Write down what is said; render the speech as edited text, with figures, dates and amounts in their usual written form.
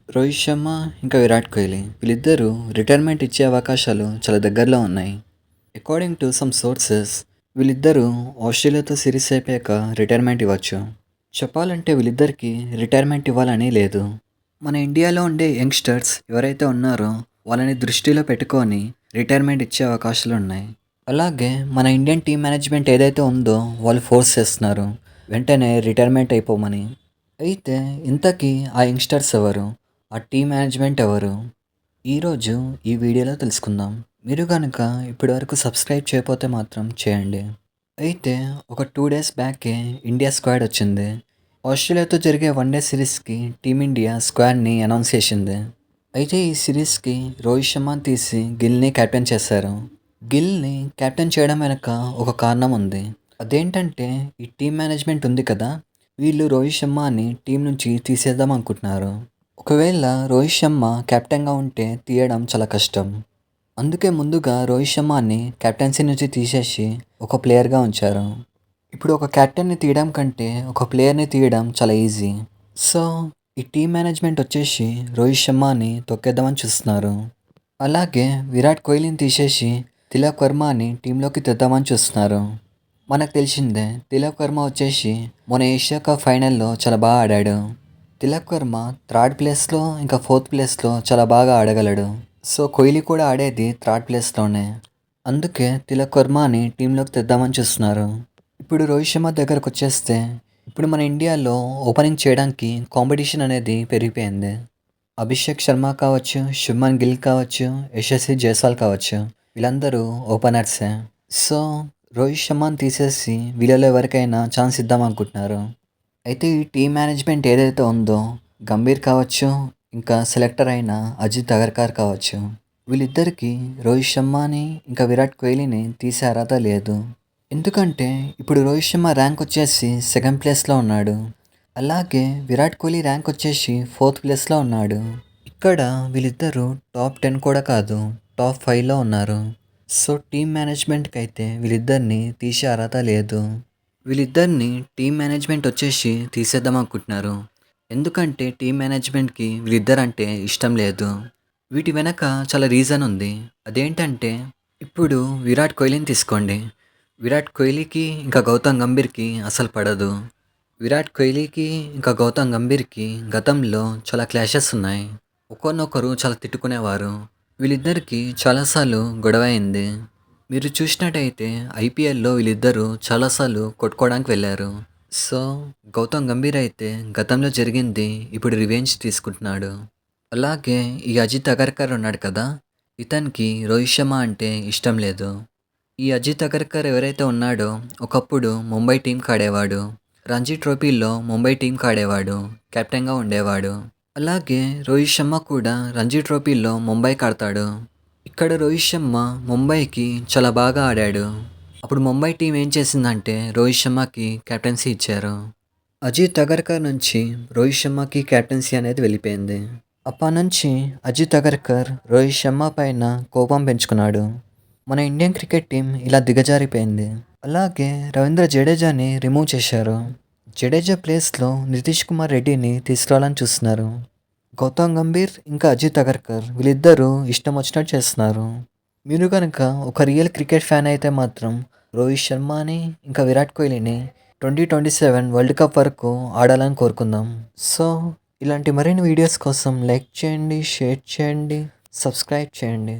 రోహిత్ శర్మ ఇంకా విరాట్ కోహ్లీ వీళ్ళిద్దరూ రిటైర్మెంట్ ఇచ్చే అవకాశాలు చాలా దగ్గరలో ఉన్నాయి. అకార్డింగ్ టు సమ్ సోర్సెస్ వీళ్ళిద్దరూ ఆస్ట్రేలియాతో సిరీస్ అయిపోయాక రిటైర్మెంట్ ఇవ్వచ్చు. చెప్పాలంటే వీళ్ళిద్దరికీ రిటైర్మెంట్ ఇవ్వాలని లేదు. మన ఇండియాలో ఉండే యంగ్స్టర్స్ ఎవరైతే ఉన్నారో వాళ్ళని దృష్టిలో పెట్టుకొని రిటైర్మెంట్ ఇచ్చే అవకాశాలు ఉన్నాయి. అలాగే మన ఇండియన్ టీం మేనేజ్మెంట్ ఏదైతే ఉందో వాళ్ళు ఫోర్స్ చేస్తున్నారు వెంటనే రిటైర్మెంట్ అయిపోమని. అయితే ఇంతకీ ఆ యంగ్స్టర్స్ ఎవరు? ఆ టీమ్ మేనేజ్మెంట్ ఎవరు? ఈరోజు ఈ వీడియోలో తెలుసుకుందాం. మీరు కనుక ఇప్పటివరకు సబ్స్క్రైబ్ చేయకపోతే మాత్రం చేయండి. అయితే ఒక 2 డేస్ బ్యాకే ఇండియా స్క్వాడ్ వచ్చింది. ఆస్ట్రేలియాతో జరిగే వన్‌డే సిరీస్‌కి టీమిండియా స్క్వాడ్‌ని అనౌన్స్ చేసింది. అయితే ఈ సిరీస్‌కి రోహిత్ శర్మని తీసి గిల్‌ని కెప్టెన్ చేశారు. గిల్‌ని కెప్టెన్ చేయడం వెనక ఒక కారణం ఉంది. అదేంటంటే ఈ టీమ్ మేనేజ్మెంట్ ఉంది కదా! వీళ్ళు రోహిత్ శర్మని టీం నుంచి తీసేద్దాం అనుకుంటున్నారు. ఒకవేళ రోహిత్ శర్మ కెప్టెన్‌గా ఉంటే తీయడం చాలా కష్టం. అందుకే ముందుగా రోహిత్ శర్మని కెప్టెన్సీ నుంచి తీసేసి ఒక ప్లేయర్‌గా ఉంచారు. ఇప్పుడు ఒక కెప్టెన్‌ని తీయడం కంటే ఒక ప్లేయర్‌ని తీయడం చాలా ఈజీ. సో, ఈ టీమ్ మేనేజ్మెంట్ వచ్చేసి రోహిత్ శర్మని తొక్కేద్దామని చూస్తున్నారు. అలాగే విరాట్ కోహ్లీని తీసేసి తిలక్ వర్మని టీంలోకి తెద్దామని చూస్తున్నారు. మనకు తెలిసిందే తిలక్ వర్మ వచ్చేసి మొన్న ఏషియా కప్ ఫైనల్‌లో చాలా బాగా ఆడాడు. తిలక్ వర్మ థర్డ్ ప్లేస్‌లో ఇంకా ఫోర్త్ ప్లేస్‌లో చాలా బాగా ఆడగలడు. సో, కోహ్లీ కూడా ఆడేది థర్డ్ ప్లేస్‌లోనే. అందుకే తిలక్ వర్మని టీంలోకి తెద్దామని చూస్తున్నారు. ఇప్పుడు రోహిత్ శర్మ దగ్గరకొచ్చేస్తే ఇప్పుడు మన ఇండియాలో ఓపెనింగ్ చేయడానికి కాంపిటీషన్ అనేది పెరిగిపోయింది. అభిషేక్ శర్మ కావచ్చు, శుభ్మన్ గిల్ కావచ్చు, యశస్వి జైస్వాల్ కావచ్చు వీళ్ళందరూ ఓపెనర్సే. సో, రోహిత్ శర్మని తీసేసి వీళ్ళలో ఎవరికైనా ఛాన్స్ ఇద్దామనుకుంటున్నారు. అయితే ఈ టీమ్ మేనేజ్మెంట్ ఏదైతే ఉందో గంభీర్ కావచ్చు, ఇంకా సెలెక్టర్ అయిన అజిత్ అగర్కర్ కావచ్చు, వీళ్ళిద్దరికీ రోహిత్ శర్మని ఇంకా విరాట్ కోహ్లీని తీసే అర్హత లేదు. ఎందుకంటే ఇప్పుడు రోహిత్ శర్మ ర్యాంక్ వచ్చేసి సెకండ్ ప్లేస్‌లో ఉన్నాడు. అలాగే విరాట్ కోహ్లీ ర్యాంక్ వచ్చేసి ఫోర్త్ ప్లేస్‌లో ఉన్నాడు. ఇక్కడ వీళ్ళిద్దరూ టాప్ 10 కూడా కాదు, టాప్ 5లో ఉన్నారు. సో, టీమ్ మేనేజ్మెంట్‌కి అయితే వీళ్ళిద్దరిని తీసే అర్హత లేదు. వీళ్ళిద్దరిని టీమ్ మేనేజ్మెంట్ వచ్చేసి తీసేద్దాం అనుకుంటున్నారు. ఎందుకంటే టీమ్ మేనేజ్మెంట్‌కి వీళ్ళిద్దరంటే ఇష్టం లేదు. వీటి వెనక చాలా రీజన్ ఉంది. అదేంటంటే ఇప్పుడు విరాట్ కోహ్లీని తీసుకోండి. విరాట్ కోహ్లీకి ఇంకా గౌతమ్ గంభీర్‌కి అసలు పడదు. విరాట్ కోహ్లీకి ఇంకా గౌతమ్ గంభీర్‌కి గతంలో చాలా క్లాషెస్ ఉన్నాయి. ఒకరినొకరు చాలా తిట్టుకునేవారు. వీళ్ళిద్దరికీ చాలా సార్లు గొడవ అయింది. మీరు చూసినట్టయితే ఐపీఎల్‌లో వీళ్ళిద్దరూ చాలా సార్లు కొట్టుకోవడానికి వెళ్లారు. సో, గౌతమ్ గంభీర్ అయితే గతంలో జరిగింది ఇప్పుడు రివెంజ్ తీసుకుంటున్నాడు. అలాగే ఈ అజిత్ అగర్కర్ ఉన్నాడు కదా! ఇతనికి రోహిత్ శర్మ అంటే ఇష్టం లేదు. ఈ అజిత్ అగర్కర్ ఎవరైతే ఉన్నాడో ఒకప్పుడు ముంబై టీంకి ఆడేవాడు. రంజీ ట్రోఫీలో ముంబై టీంకి ఆడేవాడు. కెప్టెన్‌గా ఉండేవాడు. అలాగే రోహిత్ శర్మ కూడా రంజీ ట్రోఫీలో ముంబైకి ఆడతాడు. ఇక్కడ రోహిత్ శర్మ ముంబైకి చాలా బాగా ఆడాడు. అప్పుడు ముంబై టీం ఏం చేసిందంటే రోహిత్ శర్మకి కెప్టెన్సీ ఇచ్చారు. అజిత్ అగర్కర్ నుంచి రోహిత్ శర్మకి కెప్టెన్సీ అనేది వెళ్ళిపోయింది. అప్పటినుంచి అజిత్ అగర్కర్ రోహిత్ శర్మ పైన కోపం పెంచుకున్నాడు. మన ఇండియన్ క్రికెట్ టీం ఇలా దిగజారిపోయింది. అలాగే రవీంద్ర జడేజాని రిమూవ్ చేశారు. జడేజా ప్లేస్‌లో నితీష్ కుమార్ రెడ్డిని తీసుకురావాలని చూస్తున్నారు. గౌతమ్ గంభీర్ ఇంకా అజిత్ అగర్కర్ వీళ్ళిద్దరూ ఇష్టం వచ్చినట్టు చేస్తున్నారు. మీరు కనుక ఒక రియల్ క్రికెట్ ఫ్యాన్ అయితే మాత్రం రోహిత్ శర్మని ఇంకా విరాట్ కోహ్లీని 2027 వరల్డ్ కప్ వరకు ఆడాలని కోరుకుందాం. సో, ఇలాంటి మరిన్ని వీడియోస్ కోసం లైక్ చేయండి, షేర్ చేయండి, సబ్స్క్రైబ్ చేయండి.